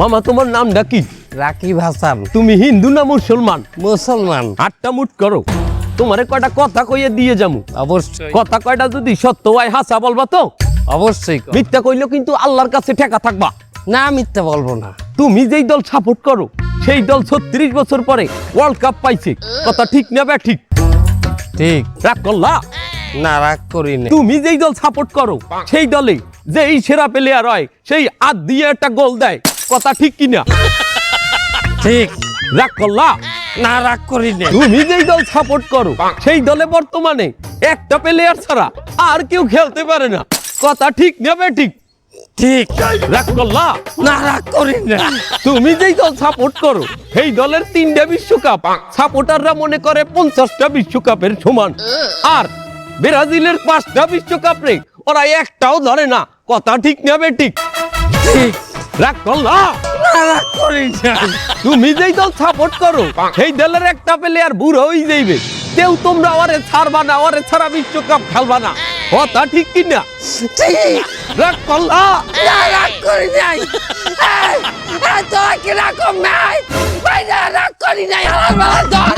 মামা তোমার নামটা কি? রাকিব হাসান। তুমি হিন্দু না মুসলমান? মুসলমান। আটটা মুট করো, তোমারে কয়টা কথা কইয়ে দিয়ে যামু। অবশ্যই কথা কয়টা যদি সত্য হয় হাসা বলবা তো? অবশ্যই। মিথ্যা কইলেও কিন্তু আল্লাহর কাছে ঠেকা থাকবা। না মিথ্যা বলবো না। তুমি যেই দল সাপোর্ট করো সেই দল 36 বছর পরে ওয়ার্ল্ড কাপ পাইছে, কথা ঠিক না বে ঠিক? ঠিক। রাগ করলা? না রাগ করি না। তুমি যেই দল সাপোর্ট করো সেই দলে যেই সেরা প্লেয়ার হয় সেই হাত দিয়ে একটা গোল দেয়, কথা ঠিক কিনা? ঠিক। রাগ করলা? না রাগ করি না। তুমি যেই দল সাপোর্ট করো সেই দলে বর্তমানে একটা প্লেয়ার ছাড়া আর কেউ খেলতে পারে না, কথা ঠিক না বে ঠিক? ঠিক। রাগ করলা? না রাগ করি না। তুমি যেই দল সাপোর্ট করো সেই দলের 3টা বিশ্বকাপ সাপোর্টাররা মনে করে 50টা বিশ্বকাপের সমান, আর ব্রাজিলের 5টা বিশ্বকাপ রে ওরা একটাও ধরে না, কথা ঠিক না বে ঠিক? ঠিক। রাগ করলা? না রাগ করি না। তুমি যেই দল সাপোর্ট করো সেই দলের একটা প্লেয়ার বুড়ো হয়ে যাইবে, কেউ তোমরা ওরে ছাড়বা না, ওরে ছাড়া বিশ্বকাপ খেলবা না, কথা ঠিক কিনা? ঠিক। রাগ করলা? না রাগ করি নাই। এই, তোরা কি রাগ নাই? ভাই না রাগ করি নাই। আমার বাবা ধর।